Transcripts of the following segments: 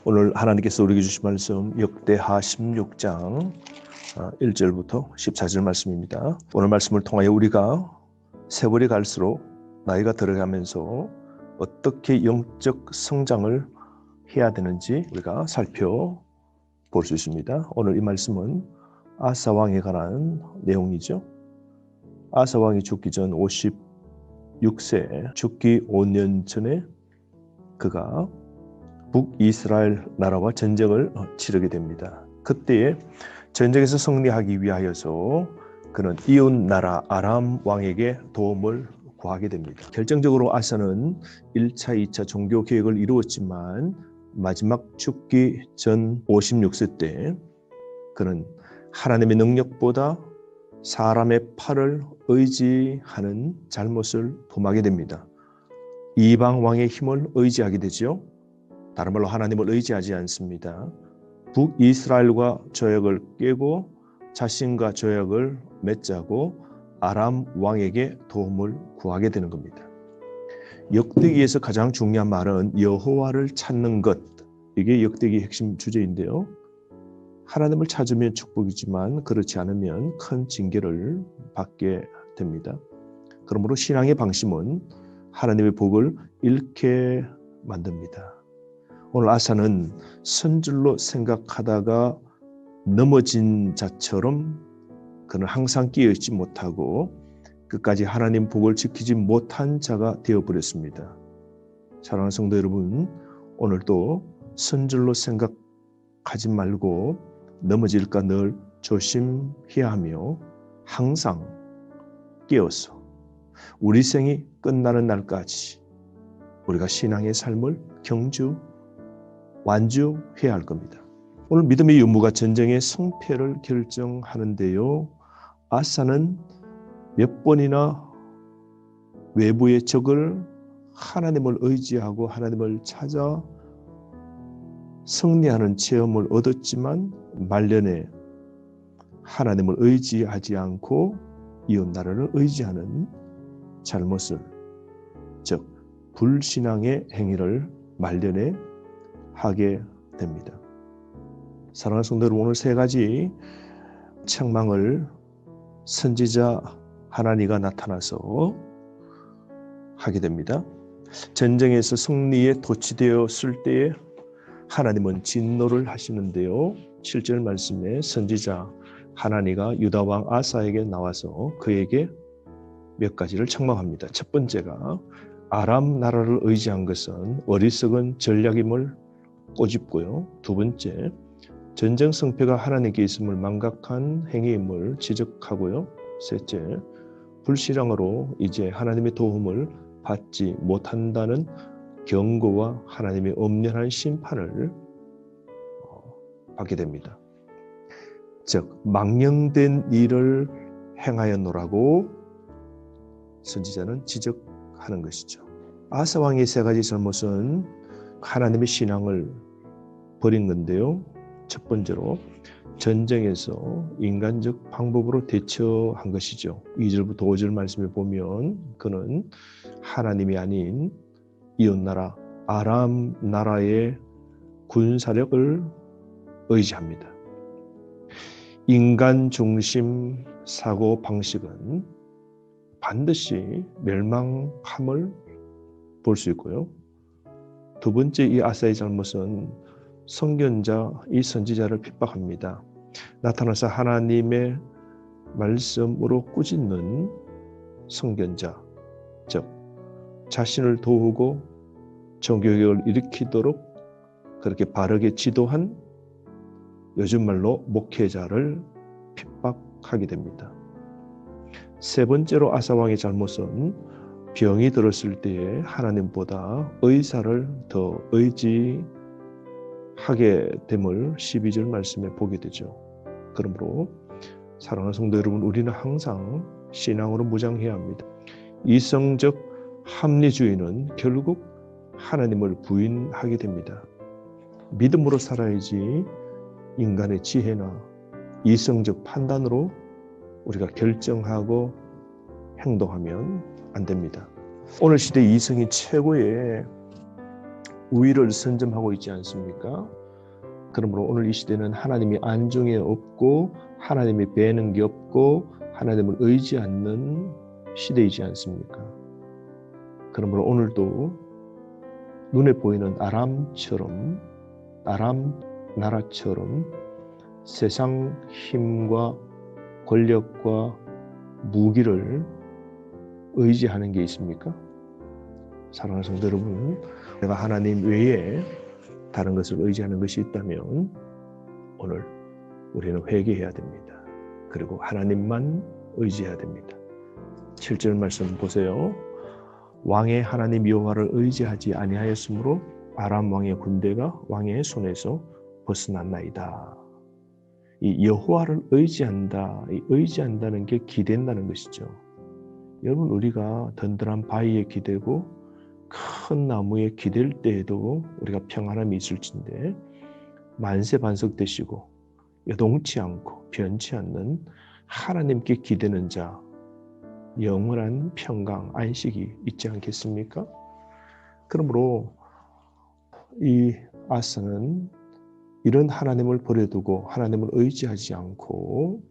오늘 하나님께서 우리에게 주신 말씀 역대하 16장 1절부터 14절 말씀입니다. 오늘 말씀을 통하여 우리가 세월이 갈수록 나이가 들어가면서 어떻게 영적 성장을 해야 되는지 우리가 살펴볼 수 있습니다. 오늘 이 말씀은 아사 왕에 관한 내용이죠. 아사 왕이 죽기 전 56세, 죽기 5년 전에 그가 북이스라엘 나라와 전쟁을 치르게 됩니다. 그때에 전쟁에서 승리하기 위하여서 그는 이웃 나라 아람 왕에게 도움을 구하게 됩니다. 결정적으로 아사는 1차, 2차 종교 개혁을 이루었지만 마지막 죽기 전 56세 때 그는 하나님의 능력보다 사람의 팔을 의지하는 잘못을 범하게 됩니다. 이방 왕의 힘을 의지하게 되죠. 다른 말로 하나님을 의지하지 않습니다. 북이스라엘과 조약을 깨고 자신과 조약을 맺자고 아람 왕에게 도움을 구하게 되는 겁니다. 역대기에서 가장 중요한 말은 여호와를 찾는 것. 이게 역대기의 핵심 주제인데요. 하나님을 찾으면 축복이지만 그렇지 않으면 큰 징계를 받게 됩니다. 그러므로 신앙의 방심은 하나님의 복을 잃게 만듭니다. 오늘 아사는 선줄로 생각하다가 넘어진 자처럼 그는 항상 끼어있지 못하고 끝까지 하나님 복을 지키지 못한 자가 되어버렸습니다. 사랑하는 성도 여러분, 오늘도 선줄로 생각하지 말고 넘어질까 늘 조심해야 하며 항상 깨어서 우리 생이 끝나는 날까지 우리가 신앙의 삶을 완주해야 할 겁니다. 오늘 믿음의 유무가 전쟁의 승패를 결정하는데요. 아사는 몇 번이나 외부의 적을 하나님을 의지하고 하나님을 찾아 승리하는 체험을 얻었지만 말년에 하나님을 의지하지 않고 이웃 나라를 의지하는 잘못을, 즉 불신앙의 행위를 말년에 하게 됩니다. 사랑하는 성도 여러분, 오늘 세 가지 책망을 선지자 하나니가 나타나서 하게 됩니다. 전쟁에서 승리에 도취되었을 때에 하나님은 진노를 하시는데요. 7절 말씀에 선지자 하나니가 유다 왕 아사에게 나와서 그에게 몇 가지를 책망합니다. 첫 번째가 아람 나라를 의지한 것은 어리석은 전략임을 꼬집고요. 두 번째, 전쟁 승패가 하나님께 있음을 망각한 행위임을 지적하고요. 셋째, 불신앙으로 이제 하나님의 도움을 받지 못한다는 경고와 하나님의 엄연한 심판을 받게 됩니다. 즉 망령된 일을 행하였노라고 선지자는 지적하는 것이죠. 아사 왕의 세 가지 잘못은 하나님의 신앙을 버린 건데요. 첫 번째로 전쟁에서 인간적 방법으로 대처한 것이죠. 2절부터 5절 말씀에 보면 그는 하나님이 아닌 이웃나라 아람 나라의 군사력을 의지합니다. 인간 중심 사고 방식은 반드시 멸망함을 볼 수 있고요. 두 번째 이 아사의 잘못은 선견자 이 선지자를 핍박합니다. 나타나서 하나님의 말씀으로 꾸짖는 선견자, 즉 자신을 도우고 종교개혁을 일으키도록 그렇게 바르게 지도한 요즘 말로 목회자를 핍박하게 됩니다. 세 번째로 아사 왕의 잘못은 병이 들었을 때에 하나님보다 의사를 더 의지하게 됨을 12절 말씀에 보게 되죠. 그러므로 사랑하는 성도 여러분, 우리는 항상 신앙으로 무장해야 합니다. 이성적 합리주의는 결국 하나님을 부인하게 됩니다. 믿음으로 살아야지 인간의 지혜나 이성적 판단으로 우리가 결정하고 행동하면 안 됩니다. 오늘 시대 이성이 최고의 우위를 선점하고 있지 않습니까? 그러므로 오늘 이 시대는 하나님이 안중에 없고 하나님이 배는 게 없고 하나님을 의지 않는 시대이지 않습니까? 그러므로 오늘도 눈에 보이는 아람 나라처럼 세상 힘과 권력과 무기를 의지하는 게 있습니까? 사랑하는 성도 여러분, 내가 하나님 외에 다른 것을 의지하는 것이 있다면 오늘 우리는 회개해야 됩니다. 그리고 하나님만 의지해야 됩니다. 7절 말씀 보세요. 왕의 하나님 여호와를 의지하지 아니하였으므로 아람 왕의 군대가 왕의 손에서 벗어났나이다. 이 여호와를 의지한다. 이 의지한다는 게 기댄다는 것이죠. 여러분, 우리가 든든한 바위에 기대고 큰 나무에 기댈 때에도 우리가 평안함이 있을진데 만세 반석되시고 여동치 않고 변치 않는 하나님께 기대는 자, 영원한 평강, 안식이 있지 않겠습니까? 그러므로 이 아사는 이런 하나님을 버려두고 하나님을 의지하지 않고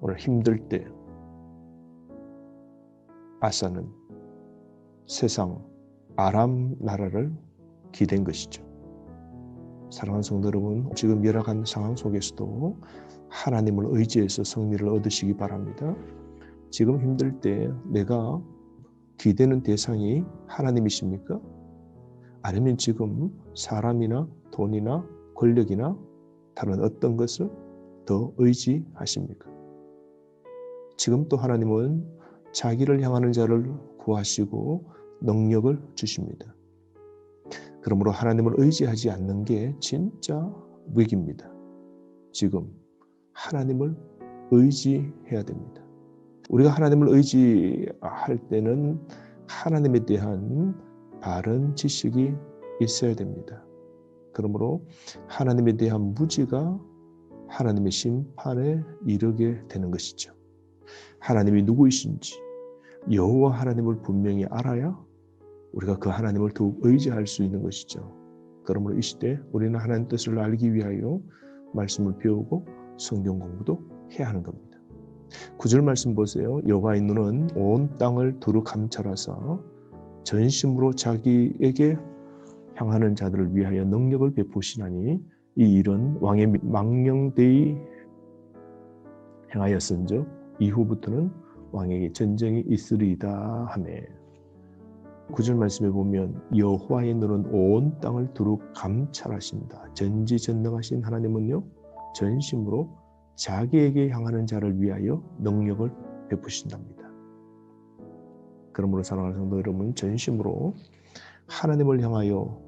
오늘 힘들 때 아사는 세상 아람 나라를 기댄 것이죠. 사랑하는 성도 여러분, 지금 열악한 상황 속에서도 하나님을 의지해서 승리를 얻으시기 바랍니다. 지금 힘들 때 내가 기대는 대상이 하나님이십니까? 아니면 지금 사람이나 돈이나 권력이나 다른 어떤 것을 더 의지하십니까? 지금 또 하나님은 자기를 향하는 자를 구하시고 능력을 주십니다. 그러므로 하나님을 의지하지 않는 게 진짜 위기입니다. 지금 하나님을 의지해야 됩니다. 우리가 하나님을 의지할 때는 하나님에 대한 바른 지식이 있어야 됩니다. 그러므로 하나님에 대한 무지가 하나님의 심판에 이르게 되는 것이죠. 하나님이 누구이신지 여호와 하나님을 분명히 알아야 우리가 그 하나님을 더욱 의지할 수 있는 것이죠. 그러므로 이 시대 우리는 하나님 뜻을 알기 위하여 말씀을 배우고 성경 공부도 해야 하는 겁니다. 9절 말씀 보세요. 여호와의 눈은 온 땅을 두루 감찰하사 전심으로 자기에게 향하는 자들을 위하여 능력을 베푸시나니 이 일은 왕의 망령되이 행하였은즉 이후부터는 왕에게 전쟁이 있으리이다 하매 9절 말씀에 보면 여호와의 눈은 온 땅을 두루 감찰하신다. 전지전능하신 하나님은요 전심으로 자기에게 향하는 자를 위하여 능력을 베푸신답니다. 그러므로 사랑하는 성도 여러분, 전심으로 하나님을 향하여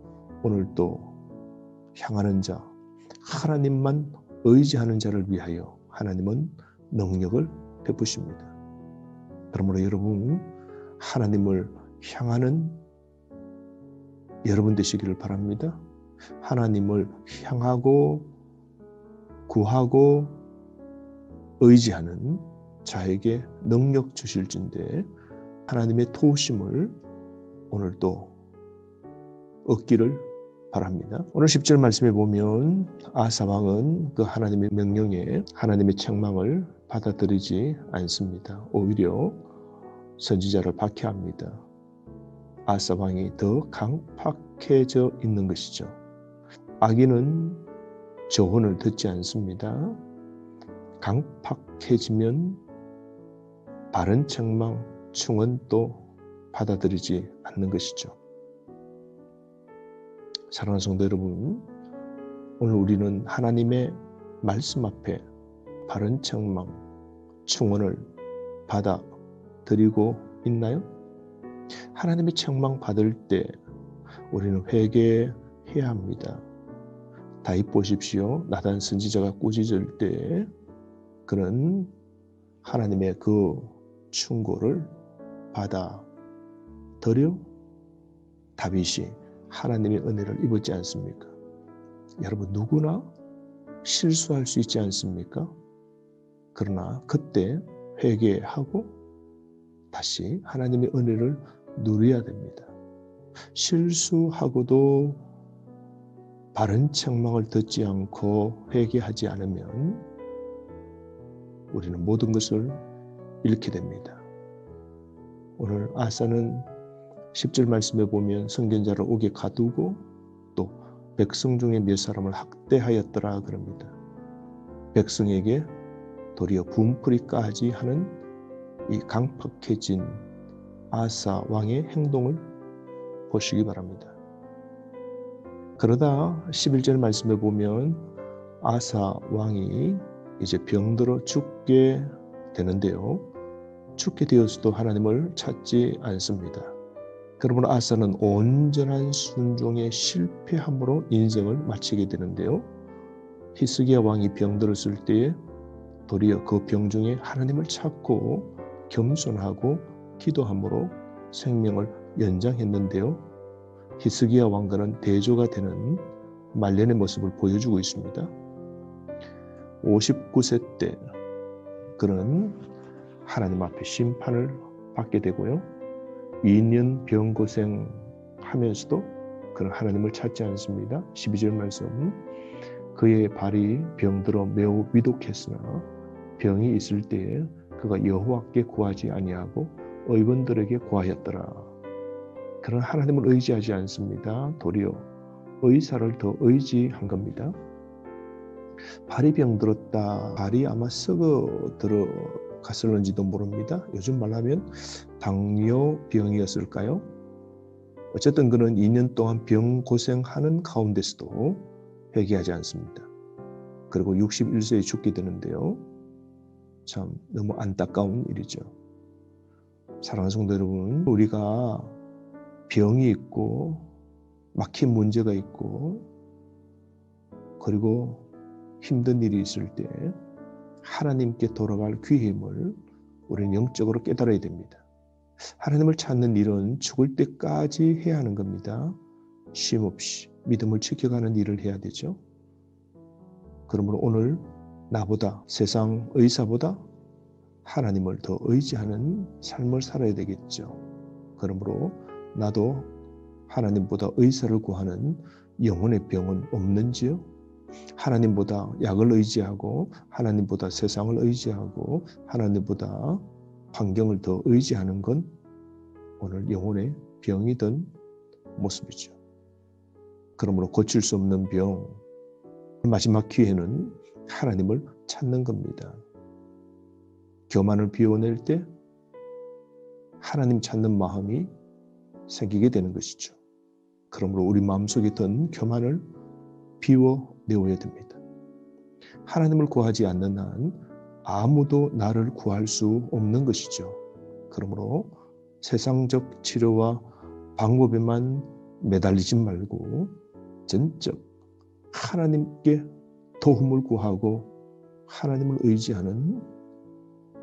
오늘도 향하는 자, 하나님만 의지하는 자를 위하여 하나님은 능력을 베푸십니다. 그러므로 여러분, 하나님을 향하는 여러분 되시기를 바랍니다. 하나님을 향하고 구하고 의지하는 자에게 능력 주실진데 하나님의 도우심을 오늘도 얻기를 바랍니다. 오늘 10절 말씀에 보면 아사 왕은 그 하나님의 명령에 하나님의 책망을 받아들이지 않습니다. 오히려 선지자를 박해합니다. 아사 왕이 더 강팍해져 있는 것이죠. 악인은 조언을 듣지 않습니다. 강팍해지면 바른 책망, 충언도 받아들이지 않는 것이죠. 사랑하는 성도 여러분, 오늘 우리는 하나님의 말씀 앞에 바른 책망, 충언을 받아들이고 있나요? 하나님의 책망 받을 때 우리는 회개해야 합니다. 다윗 보십시오. 나단 선지자가 꾸짖을 때 그는 하나님의 그 충고를 받아들여 다윗이 하나님의 은혜를 입었지 않습니까? 여러분, 누구나 실수할 수 있지 않습니까? 그러나 그때 회개하고 다시 하나님의 은혜를 누려야 됩니다. 실수하고도 바른 책망을 듣지 않고 회개하지 않으면 우리는 모든 것을 잃게 됩니다. 오늘 아사는 10절 말씀에 보면 선견자를 옥에 가두고 또 백성 중에 몇 사람을 학대하였더라 그럽니다. 백성에게 도리어 분풀이까지 하는 이 강팍해진 아사 왕의 행동을 보시기 바랍니다. 그러다 11절 말씀에 보면 아사 왕이 이제 병들어 죽게 되는데요. 죽게 되어서도 하나님을 찾지 않습니다. 그러므로 아사는 온전한 순종에 실패함으로 인생을 마치게 되는데요. 히스기야 왕이 병들었을 때에 도리어 그 병 중에 하나님을 찾고 겸손하고 기도함으로 생명을 연장했는데요. 히스기야 왕과는 대조가 되는 말년의 모습을 보여주고 있습니다. 59세 때 그는 하나님 앞에 심판을 받게 되고요. 2년 병고생하면서도 그는 하나님을 찾지 않습니다. 12절 말씀, 그의 발이 병들어 매우 위독했으나 병이 있을 때에 그가 여호와께 구하지 아니하고 의번들에게 구하였더라. 그는 하나님을 의지하지 않습니다. 도리어 의사를 더 의지한 겁니다. 발이 병들었다. 발이 아마 썩어 들어갔을는지도 모릅니다. 요즘 말하면 당뇨병이었을까요? 어쨌든 그는 2년 동안 병고생하는 가운데서도 회개하지 않습니다. 그리고 61세에 죽게 되는데요. 참 너무 안타까운 일이죠. 사랑하는 성도 여러분, 우리가 병이 있고 막힌 문제가 있고 그리고 힘든 일이 있을 때 하나님께 돌아갈 귀임을 우리는 영적으로 깨달아야 됩니다. 하나님을 찾는 일은 죽을 때까지 해야 하는 겁니다. 쉼없이 믿음을 지켜가는 일을 해야 되죠. 그러므로 오늘 나보다 세상 의사보다 하나님을 더 의지하는 삶을 살아야 되겠죠. 그러므로 나도 하나님보다 의사를 구하는 영혼의 병은 없는지요? 하나님보다 약을 의지하고 하나님보다 세상을 의지하고 하나님보다 환경을 더 의지하는 건 오늘 영혼의 병이 든 모습이죠. 그러므로 고칠 수 없는 병, 마지막 기회는 하나님을 찾는 겁니다. 교만을 비워낼 때 하나님 찾는 마음이 생기게 되는 것이죠. 그러므로 우리 마음속에 든 교만을 비워내어야 됩니다. 하나님을 구하지 않는 한 아무도 나를 구할 수 없는 것이죠. 그러므로 세상적 치료와 방법에만 매달리지 말고 전적 하나님께 도움을 구하고 하나님을 의지하는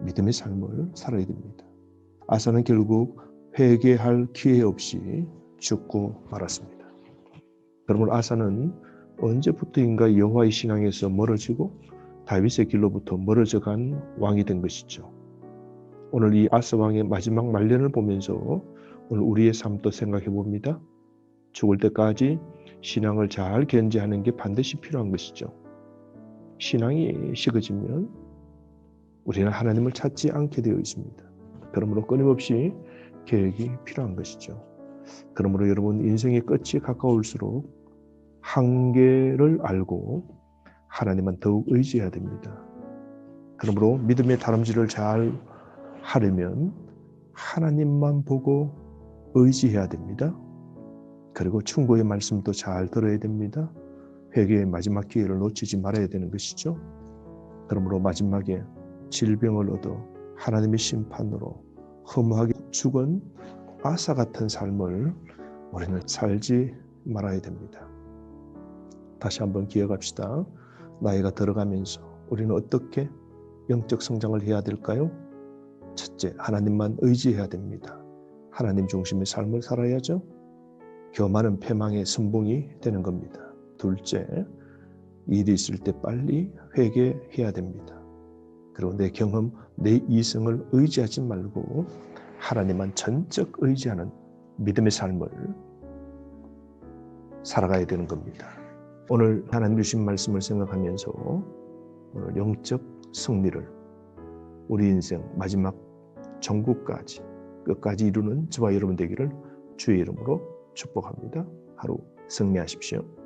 믿음의 삶을 살아야 됩니다. 아사는 결국 회개할 기회 없이 죽고 말았습니다. 그러므로 아사는 언제부터인가 여호와의 신앙에서 멀어지고 다윗의 길로부터 멀어져 간 왕이 된 것이죠. 오늘 이 아사 왕의 마지막 말년을 보면서 오늘 우리의 삶도 생각해 봅니다. 죽을 때까지 신앙을 잘 견지하는 게 반드시 필요한 것이죠. 신앙이 식어지면 우리는 하나님을 찾지 않게 되어 있습니다. 그러므로 끊임없이 계획이 필요한 것이죠. 그러므로 여러분 인생의 끝이 가까울수록 한계를 알고 하나님만 더욱 의지해야 됩니다. 그러므로 믿음의 다름질을 잘 하려면 하나님만 보고 의지해야 됩니다. 그리고 충고의 말씀도 잘 들어야 됩니다. 회개의 마지막 기회를 놓치지 말아야 되는 것이죠. 그러므로 마지막에 질병을 얻어 하나님의 심판으로 허무하게 죽은 아사 같은 삶을 우리는 살지 말아야 됩니다. 다시 한번 기억합시다. 나이가 들어가면서 우리는 어떻게 영적 성장을 해야 될까요? 첫째, 하나님만 의지해야 됩니다. 하나님 중심의 삶을 살아야죠. 교만은 패망의 선봉이 되는 겁니다. 둘째, 일이 있을 때 빨리 회개해야 됩니다. 그리고 내 경험, 내 이성을 의지하지 말고 하나님만 전적 의지하는 믿음의 삶을 살아가야 되는 겁니다. 오늘 하나님 주신 말씀을 생각하면서 오늘 영적 승리를 우리 인생 마지막 정국까지 끝까지 이루는 저와 여러분 되기를 주의 이름으로 축복합니다. 하루 승리하십시오.